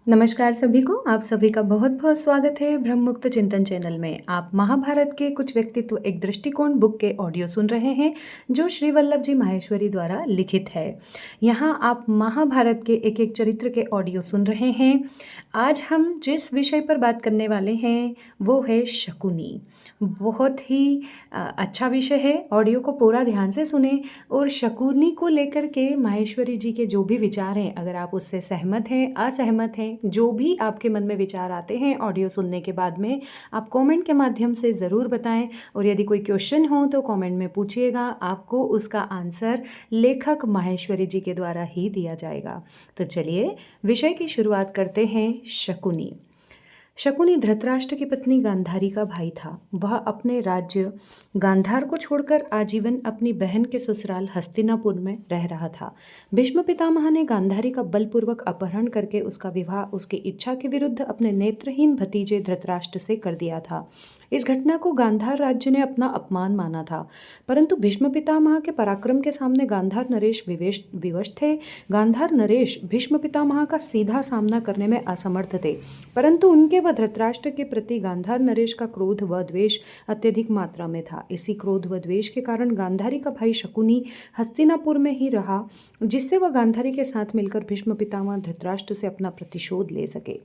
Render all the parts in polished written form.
नमस्कार सभी को, आप सभी का बहुत-बहुत स्वागत है ब्रह्ममुक्त चिंतन चैनल में। आप महाभारत के कुछ व्यक्तित्व एक दृष्टिकोण बुक के ऑडियो सुन रहे हैं, जो श्री वल्लभ जी माहेश्वरी द्वारा लिखित है। यहाँ आप महाभारत के एक-एक चरित्र के ऑडियो सुन रहे हैं। आज हम जिस विषय पर बात करने वाले हैं, वो है शकुनी। बहुत ही अच्छा विषय है, ऑडियो को पूरा ध्यान से सुनें और शकुनी को लेकर के माहेश्वरी जी के जो भी विचार हैं, अगर आप उससे सहमत हैं, असहमत हैं, जो भी आपके मन में विचार आते हैं ऑडियो सुनने के बाद में, आप कमेंट के माध्यम से ज़रूर बताएं। और यदि कोई क्वेश्चन हो तो कमेंट में पूछिएगा, आपको उसका आंसर लेखक माहेश्वरी जी के द्वारा ही दिया जाएगा। तो चलिए विषय की शुरुआत करते हैं। शकुनी। शकुनी धृतराष्ट्र की पत्नी गांधारी का भाई था। वह अपने राज्य गांधार को छोड़कर आजीवन अपनी बहन के ससुराल हस्तिनापुर में रह रहा था। भीष्म पितामह ने गांधारी का बलपूर्वक अपहरण करके उसका विवाह उसकी इच्छा के विरुद्ध अपने नेत्रहीन भतीजे धृतराष्ट्र से कर दिया था। इस घटना को गांधार राज्य ने अपना अपमान माना था, परंतु भीष्म पितामह के पराक्रम के सामने गांधार नरेश विवश थे। गांधार नरेश भीष्म पितामह का सीधा सामना करने में असमर्थ थे, परंतु उनके व धृतराष्ट्र के प्रति गांधार नरेश का क्रोध व द्वेष अत्यधिक मात्रा में था। इसी क्रोध व द्वेष के कारण गांधारी का भाई शकुनी हस्तिनापुर में ही रहा, जिससे वह गांधारी के साथ मिलकर भीष्म पितामह धृतराष्ट्र से अपना प्रतिशोध ले सके।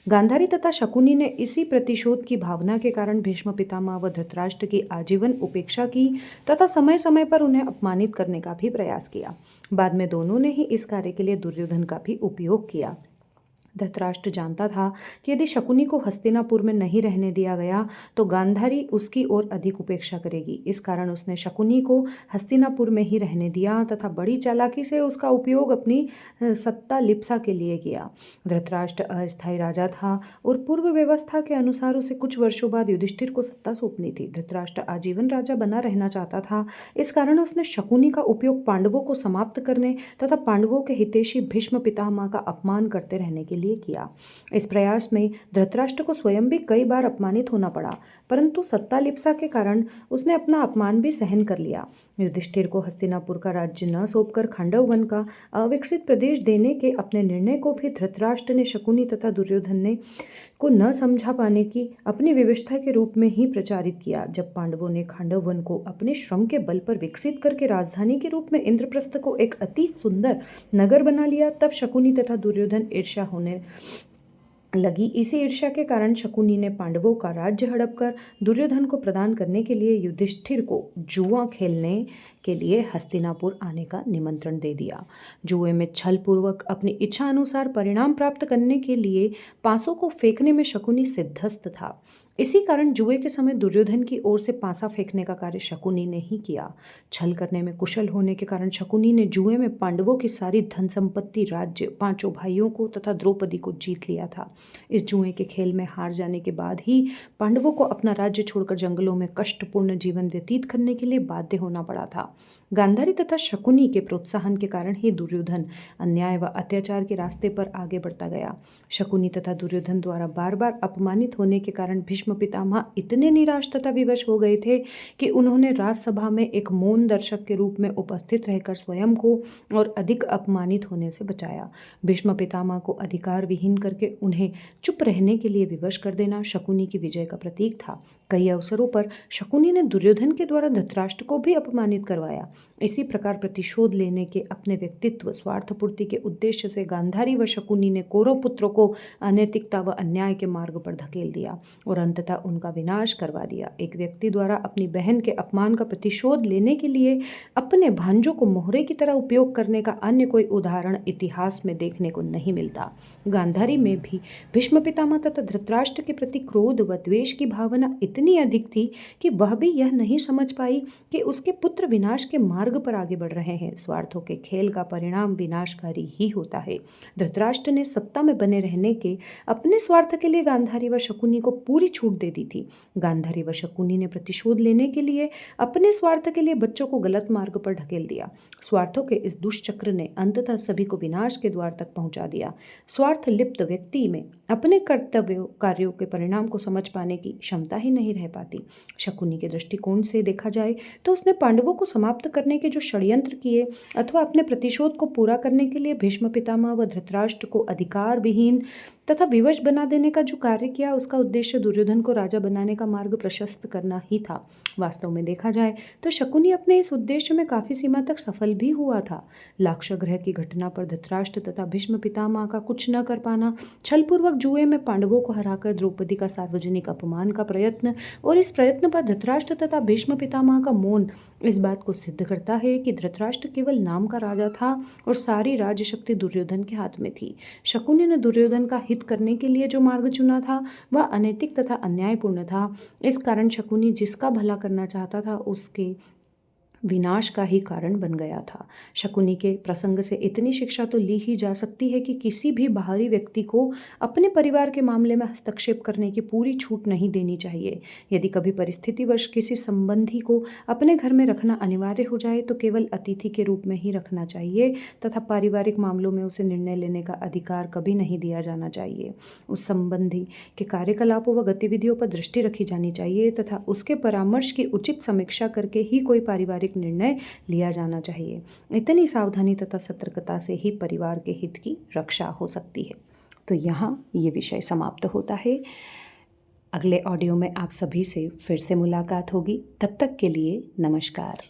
गांधारी तथा शकुनी ने इसी प्रतिशोध की भावना के कारण भीष्म पितामह व धृतराष्ट्र की आजीवन उपेक्षा की तथा समय समय पर उन्हें अपमानित करने का भी प्रयास किया। बाद में दोनों ने ही इस कार्य के लिए दुर्योधन का भी उपयोग किया। धृतराष्ट्र जानता था कि यदि शकुनी को हस्तिनापुर में नहीं रहने दिया गया तो गांधारी उसकी ओर अधिक उपेक्षा करेगी। इस कारण उसने शकुनी को हस्तिनापुर में ही रहने दिया तथा बड़ी चालाकी से उसका उपयोग अपनी सत्ता लिप्सा के लिए किया। धृतराष्ट्र अस्थायी राजा था और पूर्व व्यवस्था के अनुसार उसे कुछ वर्षों बाद युधिष्ठिर को सत्ता सौंपनी थी। धृतराष्ट्र आजीवन राजा बना रहना चाहता था, इस कारण उसने शकुनी का उपयोग पांडवों को समाप्त करने तथा पांडवों के हितैषी भीष्म पितामह का अपमान करते रहने के लिए किया। इस प्रयास में धृतराष्ट्र को स्वयं भी कई बार अपमानित होना पड़ा, परंतु सत्ता लिप्सा के कारण उसने अपना अपमान भी सहन कर लिया। युधिष्ठिर को हस्तिनापुर का राज्य न सौंपकर खांडव वन का अविकसित प्रदेश देने के अपने निर्णय को भी धृतराष्ट्र ने शकुनी तथा दुर्योधन ने को न समझा पाने की अपनी व्यवस्था के रूप में ही प्रचारित किया। जब पांडवों ने खांडव वन को अपने श्रम के बल पर विकसित करके राजधानी के रूप में इंद्रप्रस्थ को एक अति सुंदर नगर बना लिया, तब शकुनी तथा दुर्योधन ईर्ष्या होने लगी। इसी ईर्ष्या के कारण शकुनी ने पांडवों का राज्य हड़प कर दुर्योधन को प्रदान करने के लिए युधिष्ठिर को जुआ खेलने के लिए हस्तिनापुर आने का निमंत्रण दे दिया। जुए में छल पूर्वक अपनी इच्छा अनुसार परिणाम प्राप्त करने के लिए पासों को फेंकने में शकुनी सिद्धस्त था। इसी कारण जुए के समय दुर्योधन की ओर से पासा फेंकने का कार्य शकुनी ने ही किया। छल करने में कुशल होने के कारण शकुनी ने जुए में पांडवों की सारी धन संपत्ति, राज्य, पांचों भाइयों को तथा द्रौपदी को जीत लिया था। इस जुए के खेल में हार जाने के बाद ही पांडवों को अपना राज्य छोड़कर जंगलों में कष्टपूर्ण जीवन व्यतीत करने के लिए बाध्य होना पड़ा था। गांधारी तथा शकुनी के प्रोत्साहन के कारण ही दुर्योधन अन्याय व अत्याचार के रास्ते पर आगे बढ़ता गया। शकुनी तथा दुर्योधन द्वारा बार बार अपमानित होने के कारण भीष्म पितामह इतने निराश तथा विवश हो गए थे कि उन्होंने राजसभा में एक मौन दर्शक के रूप में उपस्थित रहकर स्वयं को और अधिक अपमानित होने से बचाया। भीष्म पितामह को अधिकार विहीन करके उन्हें चुप रहने के लिए विवश कर देना शकुनी की विजय का प्रतीक था। कई अवसरों पर शकुनी ने दुर्योधन के द्वारा धृतराष्ट्र को भी अपमानित करवाया। इसी प्रकार प्रतिशोध लेने के अपने व्यक्तित्व स्वार्थपूर्ति के उद्देश्य से गांधारी व शकुनी ने कौरव पुत्रों को अनैतिकता व अन्याय के मार्ग पर धकेल दिया और अंततः उनका विनाश करवा दिया। एक व्यक्ति द्वारा अपनी बहन के अपमान का प्रतिशोध लेने के लिए अपने भांजों को मोहरे की तरह उपयोग करने का अन्य कोई उदाहरण इतिहास में देखने को नहीं मिलता। गांधारी में भी भीष्म पितामह तथा धृतराष्ट्र के प्रति क्रोध व द्वेष की भावना इतनी अधिक थी कि वह भी यह नहीं समझ पाई कि उसके पुत्र विनाश के मार्ग पर आगे बढ़ रहे हैं। स्वार्थों के खेल का परिणाम विनाशकारी ही होता है। धृतराष्ट्र ने सत्ता में बने रहने के अपने स्वार्थ के लिए गांधारी व शकुनी को पूरी छूट दे दी थी। गांधारी व शकुनी ने प्रतिशोध लेने के लिए अपने स्वार्थ के लिए बच्चों को गलत मार्ग पर ढकेल दिया। स्वार्थों के इस दुष्चक्र ने अंततः सभी को विनाश के द्वार तक पहुंचा दिया। स्वार्थ लिप्त व्यक्ति में अपने कर्तव्य कार्यों के परिणाम को समझ पाने की क्षमता ही नहीं रह पाती। शकुनी के दृष्टिकोण से देखा जाए तो उसने पांडवों को समाप्त करने के जो षड्यंत्र किए अथवा अपने प्रतिशोध को पूरा करने के लिए भीष्म पितामह व धृतराष्ट्र को अधिकार विहीन तथा विवश बना देने का जो कार्य किया उसका उद्देश्य दुर्योधन को राजा बनाने का मार्ग प्रशस्त करना ही था। वास्तव में देखा जाए तो शकुनी अपने इस उद्देश्य में काफी सीमा तक सफल भी हुआ था। लाक्षागृह की घटना पर धृतराष्ट्र तथा भीष्म पितामह का कुछ न कर पाना, छलपूर्वक जुए में पांडवों को हराकर द्रौपदी का सार्वजनिक अपमान का प्रयत्न और इस प्रयत्न पर धृतराष्ट्र तथा भीष्म पितामह का मौन इस बात को सिद्ध करता है कि धृतराष्ट्र केवल नाम का राजा था और सारी राज्य शक्ति दुर्योधन के हाथ में थी। शकुनी ने दुर्योधन का हित करने के लिए जो मार्ग चुना था वह अनैतिक तथा अन्यायपूर्ण था। इस कारण शकुनी जिसका भला करना चाहता था उसके विनाश का ही कारण बन गया था। शकुनी के प्रसंग से इतनी शिक्षा तो ली ही जा सकती है कि किसी भी बाहरी व्यक्ति को अपने परिवार के मामले में हस्तक्षेप करने की पूरी छूट नहीं देनी चाहिए। यदि कभी परिस्थितिवश किसी संबंधी को अपने घर में रखना अनिवार्य हो जाए तो केवल अतिथि के रूप में ही रखना चाहिए तथा पारिवारिक मामलों में उसे निर्णय लेने का अधिकार कभी नहीं दिया जाना चाहिए। उस संबंधी के कार्यकलापों व गतिविधियों पर दृष्टि रखी जानी चाहिए तथा उसके परामर्श की उचित समीक्षा करके ही कोई पारिवारिक निर्णय लिया जाना चाहिए। इतनी सावधानी तथा सतर्कता से ही परिवार के हित की रक्षा हो सकती है। तो यहाँ ये विषय समाप्त होता है। अगले ऑडियो में आप सभी से फिर से मुलाकात होगी। तब तक के लिए नमस्कार।